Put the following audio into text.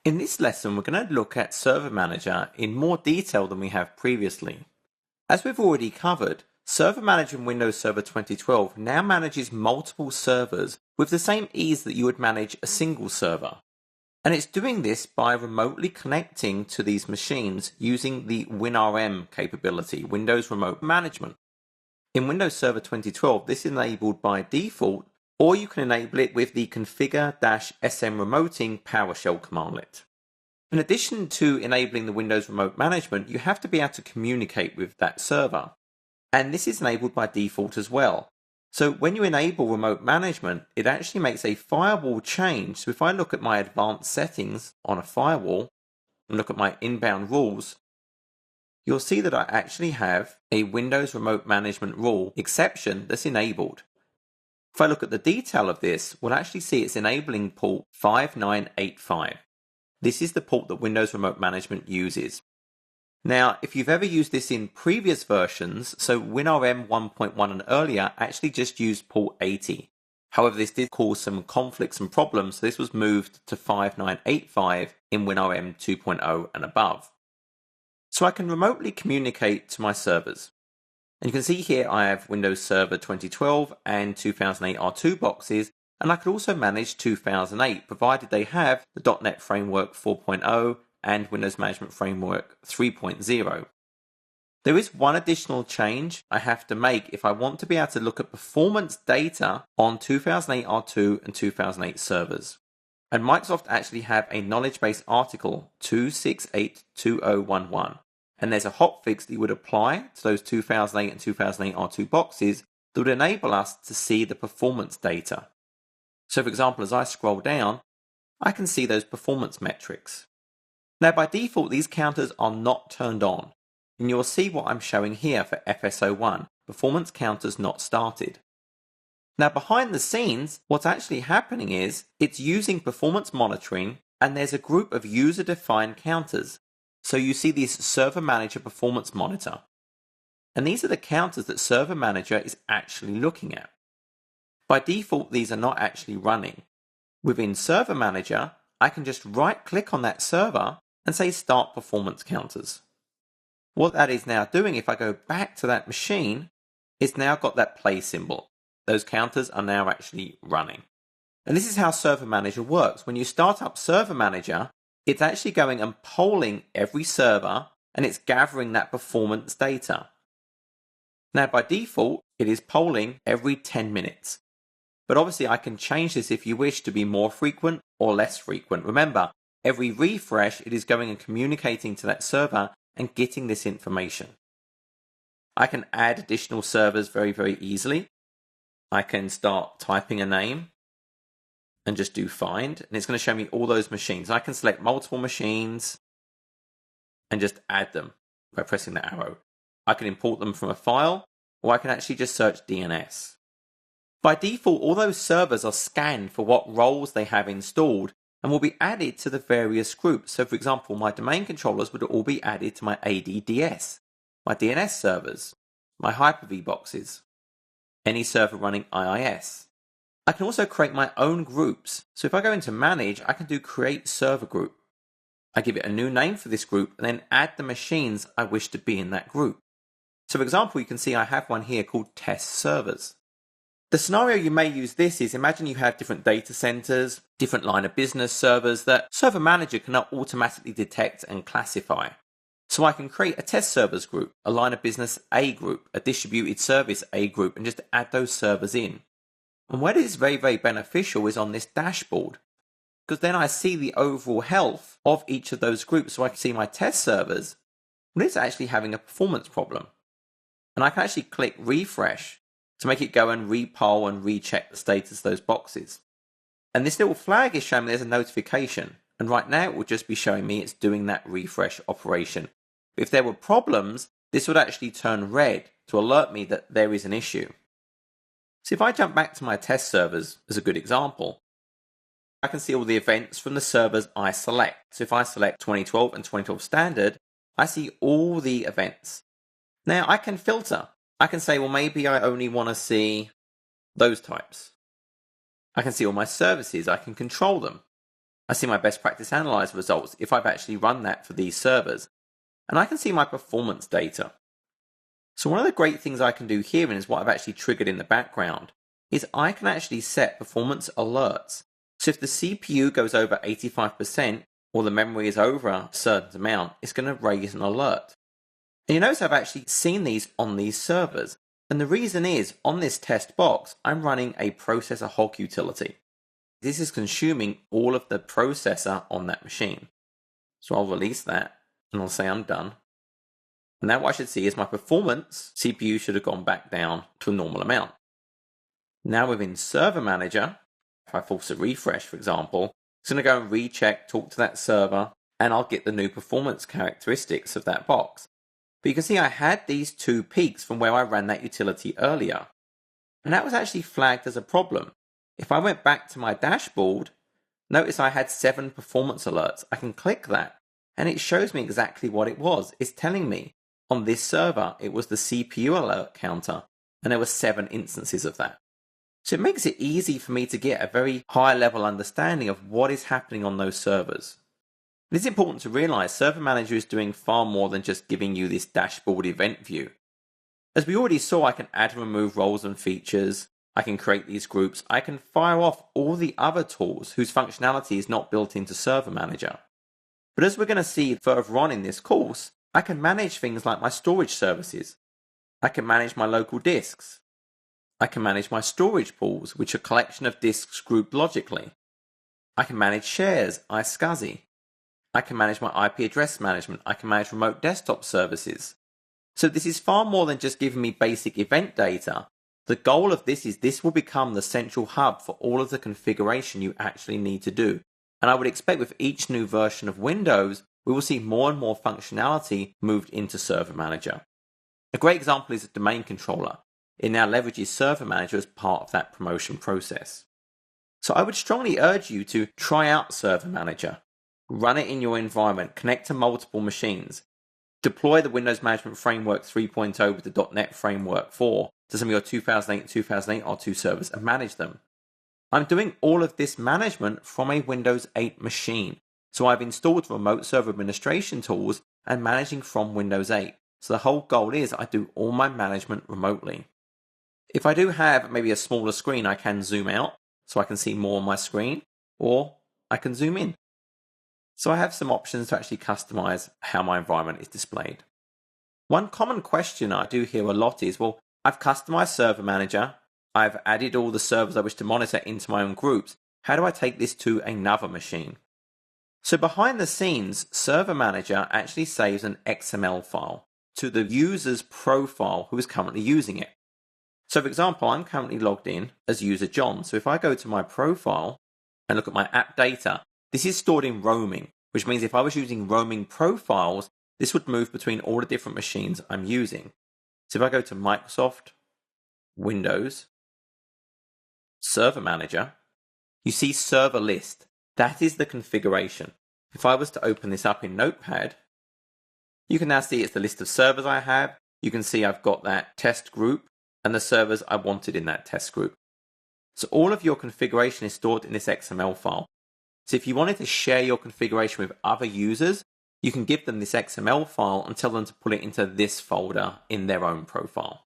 In this lesson, we're going to look at Server Manager in more detail than we have previously. As we've already covered, Server Manager in Windows Server 2012 now manages multiple servers with the same ease that you would manage a single server. And it's doing this by remotely connecting to these machines using the WinRM capability, Windows Remote Management. In Windows Server 2012, this is enabled by default, or you can enable it with the configure-sm remoting PowerShell commandlet. In addition to enabling the Windows Remote Management, you have to be able to communicate with that server. And this is enabled by default as well. So when you enable remote management, it actually makes a firewall change. So if I look at my advanced settings on a firewall and look at my inbound rules, you'll see that I actually have a Windows Remote Management rule exception that's enabled. If I look at the detail of this, we'll actually see it's enabling port 5985. This is the port that Windows Remote Management uses. Now, if you've ever used this in previous versions, so WinRM 1.1 and earlier actually just used port 80. However, this did cause some conflicts and problems, so this was moved to 5985 in WinRM 2.0 and above. So I can remotely communicate to my servers. And you can see here I have Windows Server 2012 and 2008 R2 boxes, and I could also manage 2008 provided they have the .NET Framework 4.0 and Windows Management Framework 3.0. There is one additional change I have to make if I want to be able to look at performance data on 2008 R2 and 2008 servers. And Microsoft actually have a knowledge base article 2682011. And there's a hotfix that you would apply to those 2008 and 2008 R2 boxes that would enable us to see the performance data. So for example, as I scroll down, I can see those performance metrics. Now by default, these counters are not turned on. And you'll see what I'm showing here for FS01, performance counters not started. Now behind the scenes, what's actually happening is it's using performance monitoring, and there's a group of user-defined counters. So you see this Server Manager Performance Monitor. And these are the counters that Server Manager is actually looking at. By default, these are not actually running. Within Server Manager, I can just right-click on that server and say Start Performance Counters. What that is now doing, if I go back to that machine, it's now got that play symbol. Those counters are now actually running. And this is how Server Manager works. When you start up Server Manager, it's actually going and polling every server, and it's gathering that performance data. Now by default, it is polling every 10 minutes. But obviously I can change this if you wish to be more frequent or less frequent. Remember, every refresh, it is going and communicating to that server and getting this information. I can add additional servers very, very easily. I can start typing a name and just do find, and it's going to show me all those machines. I can select multiple machines and just add them by pressing the arrow. I can import them from a file, or I can actually just search DNS. By default, all those servers are scanned for what roles they have installed and will be added to the various groups. So for example, my domain controllers would all be added to my ADDS, my DNS servers, my Hyper-V boxes, any server running IIS. I can also create my own groups. So if I go into Manage, I can do Create Server Group. I give it a new name for this group and then add the machines I wish to be in that group. So for example, you can see I have one here called Test Servers. The scenario you may use this is, imagine you have different data centers, different line of business servers that Server Manager cannot automatically detect and classify. So I can create a test servers group, a line of business A group, a distributed service A group, and just add those servers in. And where it is very, very beneficial is on this dashboard, because then I see the overall health of each of those groups. So I can see my test servers, when it's actually having a performance problem. And I can actually click refresh to make it go and repoll and recheck the status of those boxes. And this little flag is showing me there's a notification. And right now it will just be showing me it's doing that refresh operation. If there were problems, this would actually turn red to alert me that there is an issue. So if I jump back to my test servers as a good example, I can see all the events from the servers I select. So if I select 2012 and 2012 standard, I see all the events. Now I can filter. I can say, well, maybe I only want to see those types. I can see all my services. I can control them. I see my best practice analyzer results if I've actually run that for these servers. And I can see my performance data. So one of the great things I can do here, and is what I've actually triggered in the background, is I can actually set performance alerts. So if the CPU goes over 85% or the memory is over a certain amount, it's going to raise an alert. And you notice I've actually seen these on these servers. And the reason is, on this test box, I'm running a processor hog utility. This is consuming all of the processor on that machine. So I'll release that and I'll say I'm done. And now what I should see is my performance CPU should have gone back down to a normal amount. Now within Server Manager, if I force a refresh, for example, it's going to go and recheck, talk to that server, and I'll get the new performance characteristics of that box. But you can see I had these two peaks from where I ran that utility earlier. And that was actually flagged as a problem. If I went back to my dashboard, notice I had 7 performance alerts. I can click that and it shows me exactly what it was. It's telling me on this server, it was the CPU alert counter and there were 7 instances of that. So it makes it easy for me to get a very high level understanding of what is happening on those servers. It's important to realize Server Manager is doing far more than just giving you this dashboard event view. As we already saw, I can add and remove roles and features, I can create these groups, I can fire off all the other tools whose functionality is not built into Server Manager. But as we're going to see further on in this course, I can manage things like my storage services. I can manage my local disks. I can manage my storage pools, which are a collection of disks grouped logically. I can manage shares, iSCSI. I can manage my IP address management. I can manage remote desktop services. So this is far more than just giving me basic event data. The goal of this is this will become the central hub for all of the configuration you actually need to do. And I would expect with each new version of Windows, we will see more and more functionality moved into Server Manager. A great example is a domain controller. It now leverages Server Manager as part of that promotion process. So I would strongly urge you to try out Server Manager. Run it in your environment, connect to multiple machines, deploy the Windows Management Framework 3.0 with the .NET Framework 4 to some of your 2008 and 2008 R2 servers and manage them. I'm doing all of this management from a Windows 8 machine, so I've installed remote server administration tools and managing from Windows 8. So the whole goal is I do all my management remotely. If I do have maybe a smaller screen, I can zoom out so I can see more on my screen, or I can zoom in. So I have some options to actually customize how my environment is displayed. One common question I do hear a lot is, well, I've customized Server Manager, I've added all the servers I wish to monitor into my own groups. How do I take this to another machine? So behind the scenes, Server Manager actually saves an XML file to the user's profile who is currently using it. So for example, I'm currently logged in as user John. So if I go to my profile and look at my app data, this is stored in roaming, which means if I was using roaming profiles, this would move between all the different machines I'm using. So if I go to Microsoft, Windows, Server Manager, you see server list. That is the configuration. If I was to open this up in Notepad, you can now see it's the list of servers I have. You can see I've got that test group and the servers I wanted in that test group. So all of your configuration is stored in this XML file. So if you wanted to share your configuration with other users, you can give them this XML file and tell them to put it into this folder in their own profile.